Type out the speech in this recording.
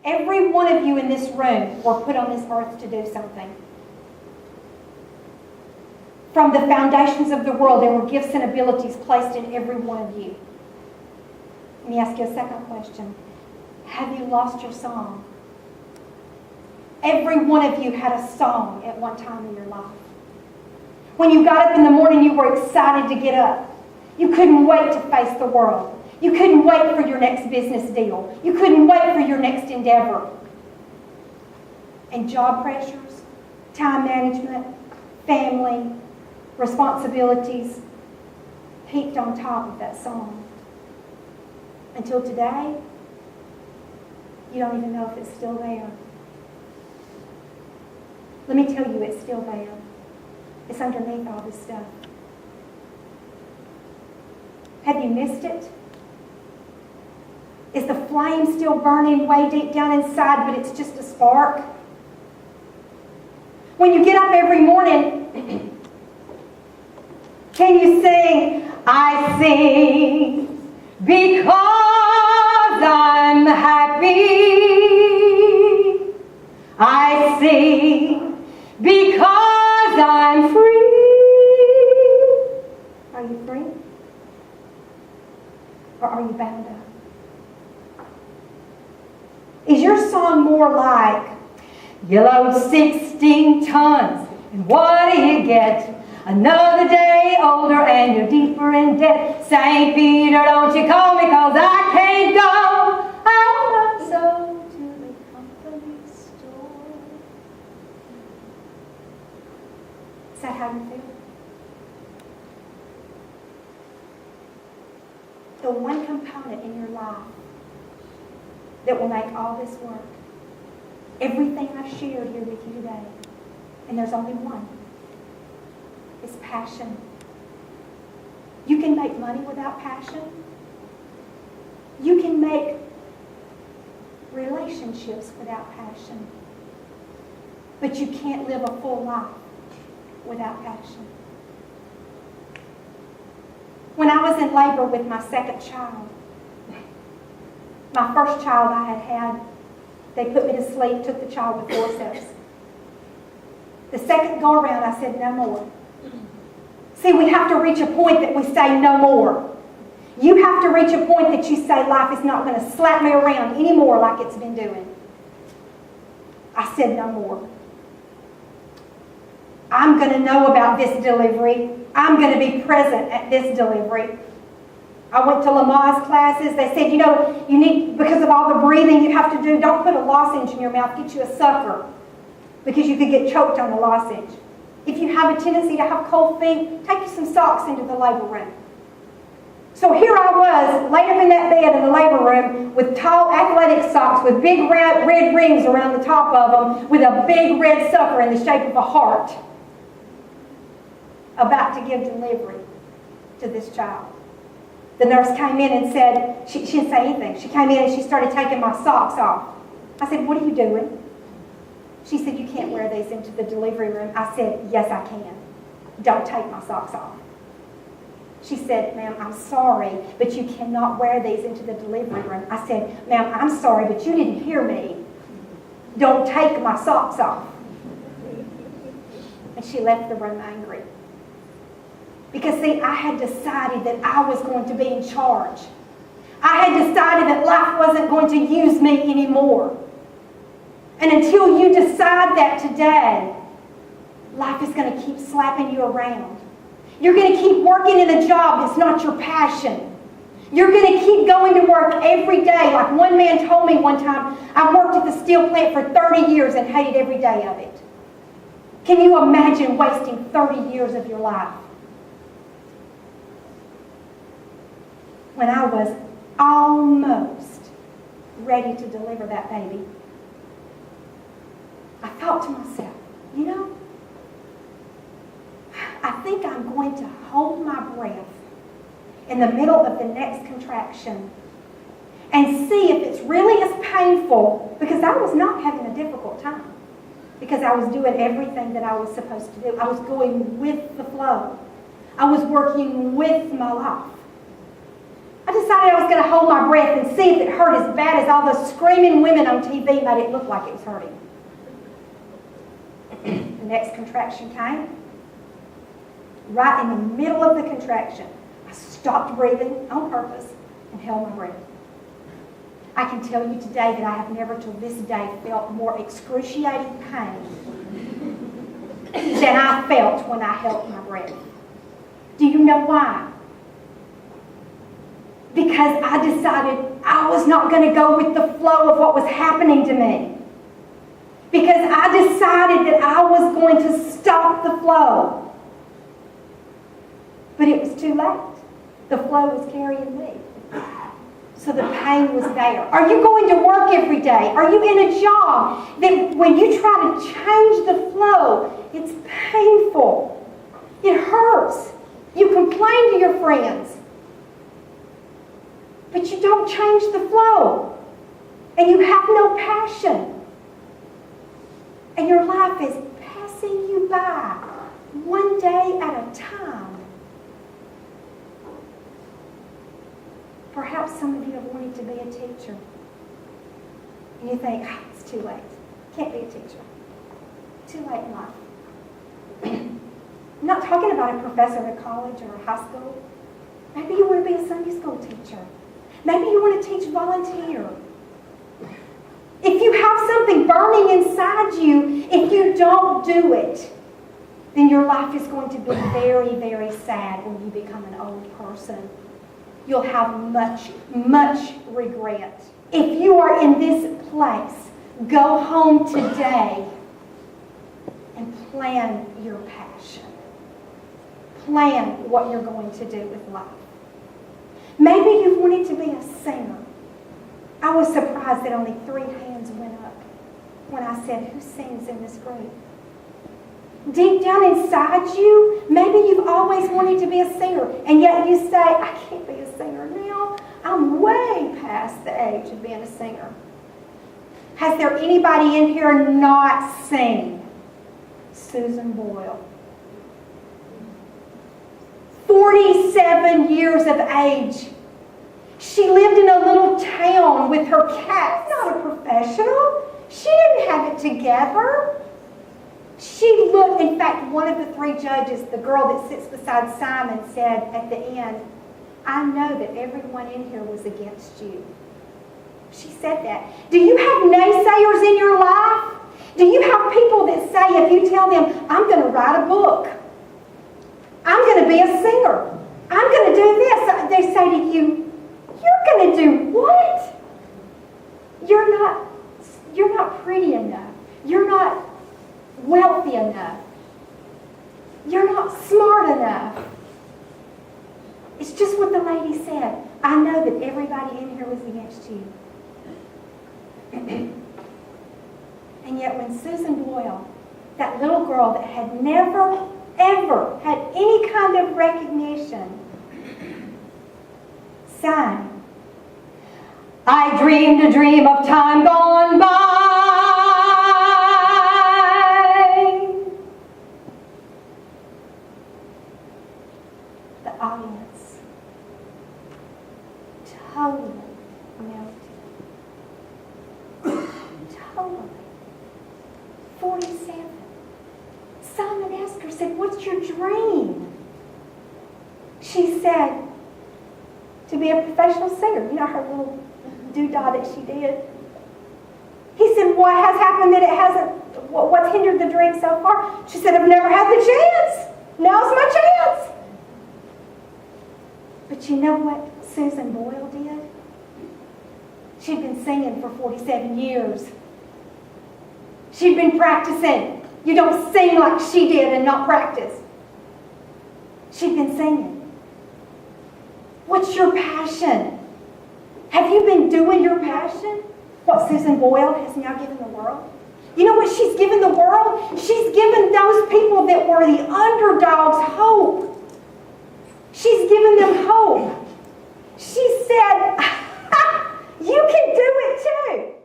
Every one of you in this room were put on this earth to do something. From the foundations of the world, there were gifts and abilities placed in every one of you. Let me ask you a second question. Have you lost your song? Every one of you had a song at one time in your life. When you got up in the morning, you were excited to get up. You couldn't wait to face the world. You couldn't wait for your next business deal. You couldn't wait for your next endeavor. And job pressures, time management, family, responsibilities peaked on top of that song. Until today, you don't even know if it's still there. Let me tell you, it's still there. It's underneath all this stuff. Have you missed it? Is the flame still burning way deep down inside, but it's just a spark? When you get up every morning, can you sing, I sing because I'm happy. I sing because I'm free. Are you free? Or are you bound up? Is your song more like, you load 16 tons, and what do you get? Another day older and you're deeper in debt. St. Peter, don't you call me, 'cause I can't go. I'm so to the company store. Is that how you feel? The one component in your life that will make all this work. Everything I've shared here with you today, and there's only one, is passion. You can make money without passion. You can make relationships without passion. But you can't live a full life without passion. When I was in labor with my second child, my first child I had, they put me to sleep, took the child with forceps. The second go around, I said, no more. See, we have to reach a point that we say no more. You have to reach a point that you say life is not going to slap me around anymore like it's been doing. I said no more. I'm going to know about this delivery. I'm going to be present at this delivery. I went to Lamaze classes. They said, you need, because of all the breathing you have to do, don't put a lozenge in your mouth. Get you a sucker, because you could get choked on a lozenge. If you have a tendency to have cold feet, take you some socks into the labor room. So here I was, laid up in that bed in the labor room with tall athletic socks with big red rings around the top of them, with a big red sucker in the shape of a heart, about to give delivery to this child. The nurse came in and said, she didn't say anything. She came in and she started taking my socks off. I said, what are you doing? She said, you can't wear these into the delivery room. I said, yes, I can. Don't take my socks off. She said, ma'am, I'm sorry, but you cannot wear these into the delivery room. I said, ma'am, I'm sorry, but you didn't hear me. Don't take my socks off. And she left the room angry. Because, see, I had decided that I was going to be in charge. I had decided that life wasn't going to use me anymore. And until you decide that today, life is going to keep slapping you around. You're going to keep working in a job that's not your passion. You're going to keep going to work every day. Like one man told me one time, I worked at the steel plant for 30 years and hated every day of it. Can you imagine wasting 30 years of your life? When I was almost ready to deliver that baby, I thought to myself, I think I'm going to hold my breath in the middle of the next contraction and see if it's really as painful, because I was not having a difficult time, because I was doing everything that I was supposed to do. I was going with the flow. I was working with my life. I decided I was going to hold my breath and see if it hurt as bad as all those screaming women on TV made it look like it was hurting. The next contraction came. Right in the middle of the contraction, I stopped breathing on purpose and held my breath. I can tell you today that I have never till this day felt more excruciating pain than I felt when I held my breath. Do you know why? Because I decided I was not going to go with the flow of what was happening to me. Because I decided that I was going to stop the flow. But it was too late. The flow was carrying me. So the pain was there. Are you going to work every day? Are you in a job that when you try to change the flow, it's painful. It hurts. You complain to your friends. But you don't change the flow. And you have no passion. And your life is passing you by one day at a time. Perhaps some of you have wanted to be a teacher. And you think, oh, it's too late. Can't be a teacher. Too late in life. I'm not talking about a professor at college or a high school. Maybe you want to be a Sunday school teacher. Maybe you want to teach volunteer. If you have something burning inside you, if you don't do it, then your life is going to be very, very sad when you become an old person. You'll have much, much regret. If you are in this place, go home today and plan your passion. Plan what you're going to do with life. Maybe you've wanted to be a singer. I was surprised that only 3 hands went up when I said, who sings in this group? Deep down inside you, maybe you've always wanted to be a singer, and yet you say, I can't be a singer now. I'm way past the age of being a singer. Has there anybody in here not seen Susan Boyle? 47 years of age. She lived in a little town with her cat. Not a professional. She didn't have it together. She looked, in fact, one of the 3 judges, the girl that sits beside Simon, said at the end, I know that everyone in here was against you. She said that. Do you have naysayers in your life? Do you have people that say, if you tell them, I'm going to write a book, I'm going to be a singer, I'm going to do this, they say to you, you're going to do what? You're not pretty enough. You're not wealthy enough. You're not smart enough. It's just what the lady said. I know that everybody in here was against you. And yet when Susan Boyle, that little girl that had never, ever had any kind of recognition, sang, I dreamed a dream of time gone by. The audience totally melted. Totally. 47. Simon asked her, said, what's your dream? She said, to be a professional singer. You know her little doodah that she did. He said, what has happened that it hasn't, what's hindered the dream so far? She said, I've never had the chance. Now's my chance. But you know what Susan Boyle did? She'd been singing for 47 years. She'd been practicing. You don't sing like she did and not practice. She'd been singing. What's your passion? Have you been doing your passion? What Susan Boyle has now given the world? You know what she's given the world? She's given those people that were the underdogs hope. She's given them hope. She said, you can do it too.